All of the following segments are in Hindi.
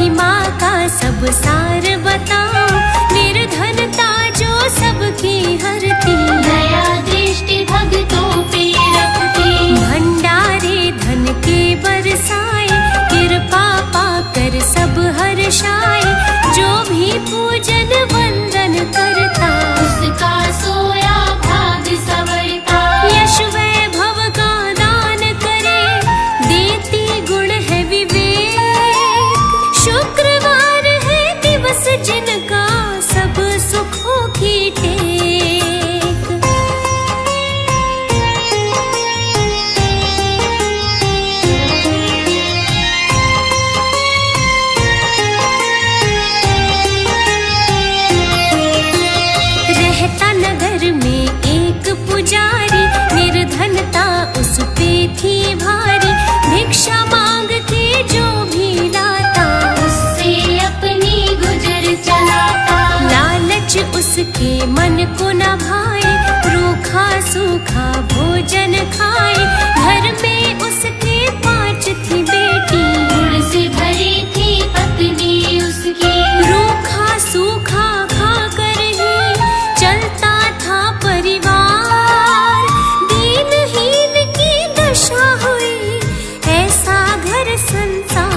महिमा का सब सार बताओ, निर्धनता जो सबकी हरती, दया दृष्टि भक्तों पे रखती, भंडारे धन के बरसाए, कृपा पाकर सब हर्षाए, जो भी पूजन वंदन करता, उसका सोया भाग संवरता। यश वैभव का दान करे, देती गुण है विवेक, शुक्रवार है दिवस जिनका, सब सुखों की टेक। रहता नगर में एक पुजारी, निर्धनता उस पे थी भारी, भिक्षा मांग के जो भी लाता, उससे अपनी गुजर चलाता। लालच उसके मन को न भाए, रूखा सूखा भोजन खाए, घर में उसके 5 थी बेटी, गुण से भरी थी पत्नी उसकी, रूखा सूखा खा कर ही चलता था परिवार, दीनहीन की दशा हुई ऐसा घर संसार।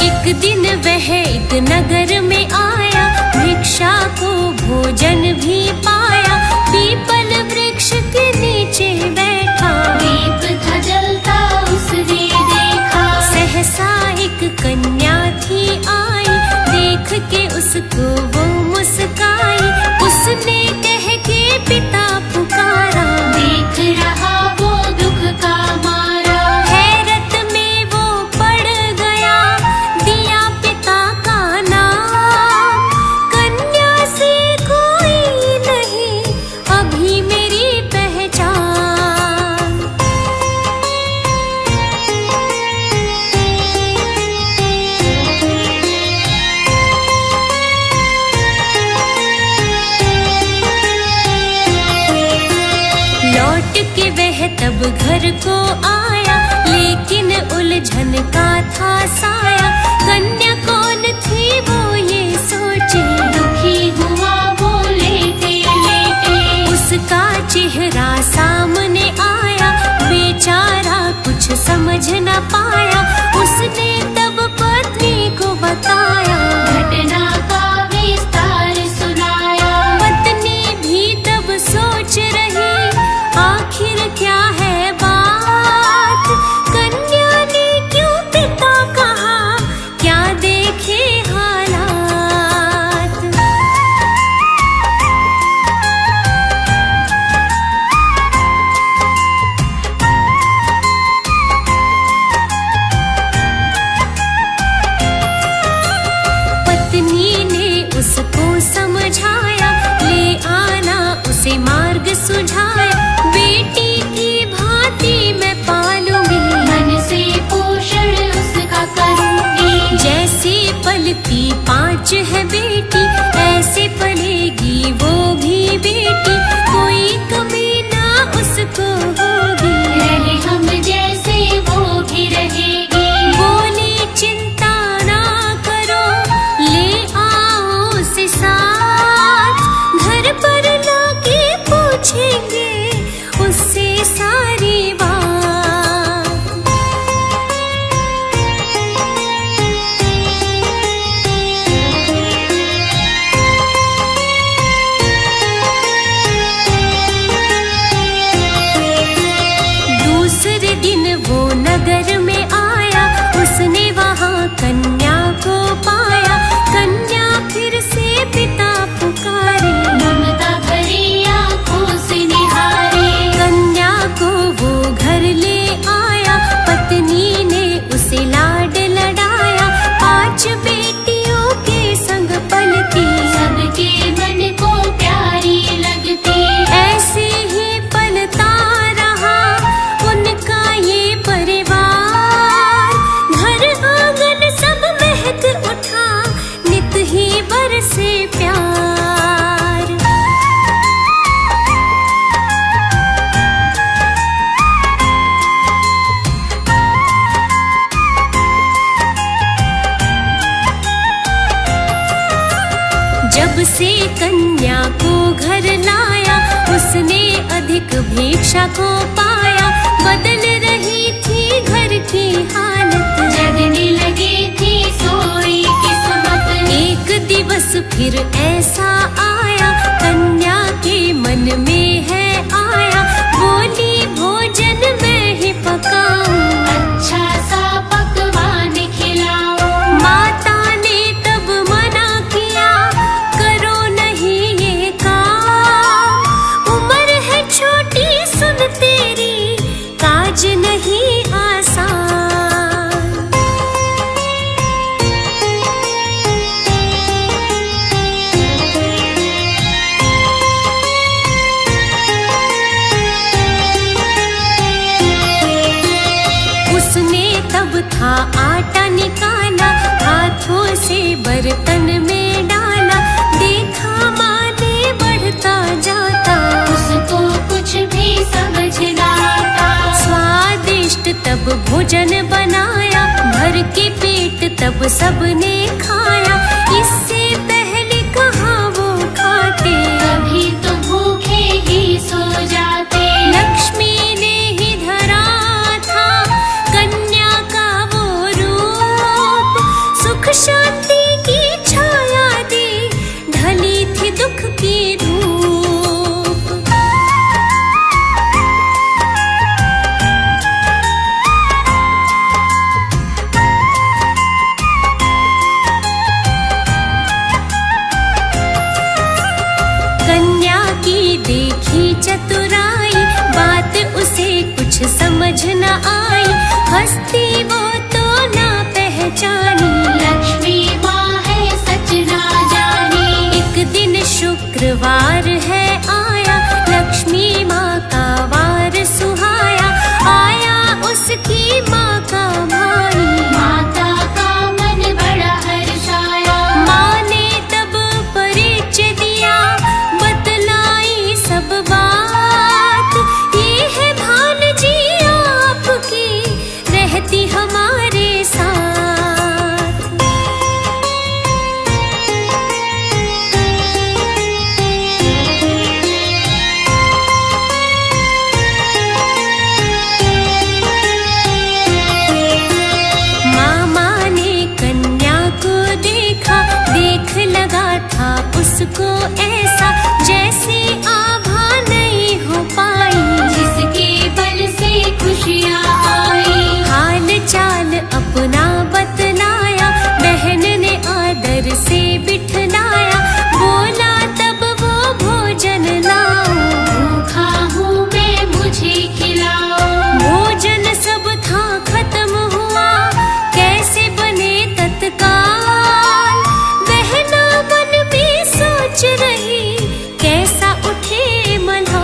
एक दिन वह एक नगर में आया, भिक्षा को भोजन भी पाया, पीपल वृक्ष के नीचे बैठा, दीप था जलता उसने देखा, सहसा एक कन्या थी आई, देख के उसको वो मुस्काई, उसने कह के पिता पुकारा, देख रहा वो दुख का मारा, हैरत में वो पड़ गया, दिया पिता का नाम, कन्या से कोई नहीं अभी मेरी पहचान। लौट के वह तब घर को आया, लेकिन उलझन का था साया, कन्या कौन थी वो ये सोचे, दुखी हुआ वो लेटे लेटे, उसका चेहरा सामने आया, बेचारा कुछ समझ न पाया, उसने तब पत्नी को बताया, घटना का विस्तार सुनाया, पत्नी भी तब सोच रही आखिर क्या है बात, कन्या ने क्यों पिता कहा, क्या देखे हालात। पत्नी ने उसको समझाया, ले आना उसे मार्ग सुझाया, बेटी की भांति मैं पालूंगी, मन से पोषण उसका करूंगी, जैसे पलती 5 है बेटी, ऐसे पलेगी वो भी बेटी, कोई कमी ना उसको होगी, रहे हम जैसे वो भी रहेगी, बोली चिंता ना करो, ले आओ उसे साथ, घर पर लाके पूछेंगे उससे सारी बात। दूसरे दिन वो नगर में आया, उसने वहाँ कन्या को पाया, कन्या फिर से पिता पुकारे, ममता भरी आंखों से निहारे, कन्या को वो घर ले आया, पत्नी ने उसे लाड लडाया, 5 बेटियों के संग पलती, सबके मन को प्यारी लगती, ऐसे ही पलता रहा उनका ये परिवार, जब से कन्या को घर लाया, उसने अधिक भिक्षा को पाया। बदल रही थी घर की हालत, जगने लगी थी सोई किस्मत। एक दिवस फिर ऐसा आया, कन्या के मन में है आया। बोली भोजन मैं ही पकाऊं, अच्छा सा पकवान खिलाओ। माता ने तब मना किया, करो नहीं ये काम। उम्र है छोटी सुन तेरी, काज नहीं आसान। उसने तब था आटा निकाला, हाथों से बर्तन में डाला। देखा माँ ने बढ़ता जाता, उसको कुछ भी समझ ना आता। स्वादिष्ट तब भोजन बनाया, भर के पेट तब सबने खाया। इससे पहले कहाँ वो खाते, कभी तो भूखे ही सो जाते। लक्ष्मी ने ही धरा था कन्या का वो रूप। सुख शांति की छाया दी, ढली थी दुख की धूप। कन्या की देखी चतुराई, बात उसे कुछ समझ न आई। हस्ती वो तो ना पहचानी, लक्ष्मी माँ है सच ना जानी। एक दिन शुक्रवार है आया, लक्ष्मी माँ का वार सुहाया। आया उसकी माँ का भाई, माता का मन बड़ा हर्षाया। माँ ने तब परिचय दिया, बतलाई सब बात। ये है भानजी आपकी, रहती हमारे साथ। मामा ने कन्या को देखा, देख लगा था उसको ऐसा, जैसे आभा नहीं हो पाई। जिसके बल से खुशियाँ आई। हाल चाल अपना बतलाया, बहन ने आदर से बिठलाया। बोला तब वो भोजन लाओ, भूखा हूँ मैं मुझे खिलाओ। भोजन सब था खत्म हुआ, कैसे बने तत्काल। बहना मन में सोच रही, कैसा उठे मल्हार।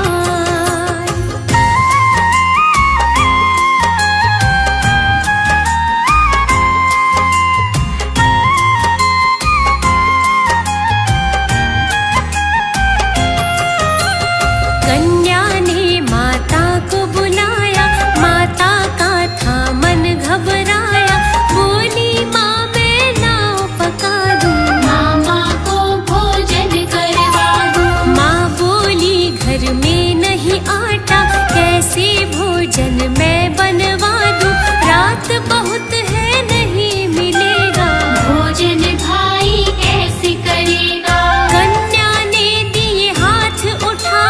कन्या ने माता को बुलाया, माता का था मन घबराया। बोली माँ मैं नाव पका दूं, मामा को भोजन करवा दूँ। माँ बोली घर में नहीं आटा, कैसे भोजन मैं बनवा दूं। रात बहुत है नहीं मिलेगा, भोजन भाई कैसे करेगा। कन्या ने दिए हाथ उठा,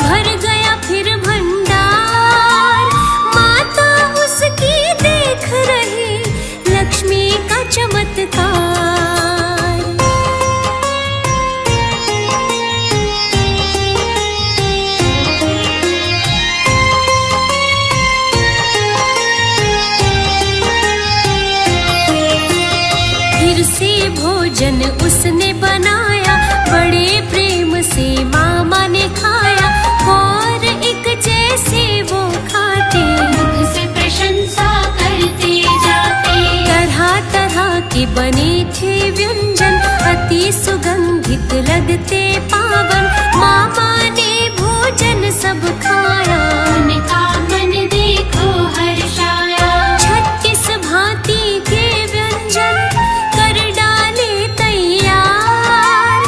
भर गया फिर भंडार। माता उसकी देख रही, लक्ष्मी का चमत्कार। फिर से भोजन उसने बनाया, बड़े प्रेम से मामा ने खाया। और एक जैसे वो खाते, मुख से प्रशंसा करते जाते। तरह तरह के बने थे व्यंजन, अति सुगंधित लगते पावन। मामा ने भोजन सब खाया, उनका मन देखो हर्षाया। 36 भांति के व्यंजन कर डाले तैयार।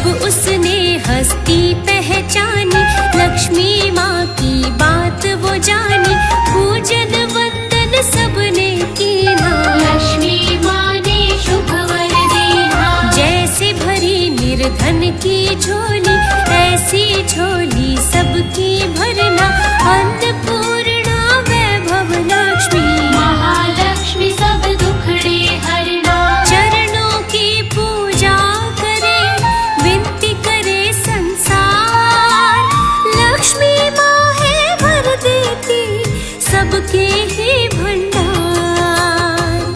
जब उसने हस्ती पहचानी, लक्ष्मी माँ की बात वो जानी, पूजन वंदन सबने कीना। लक्ष्मी माँ ने शुभ वर देना। जैसे भरी निर्धन की झोली, ऐसी झोली सबकी भरना।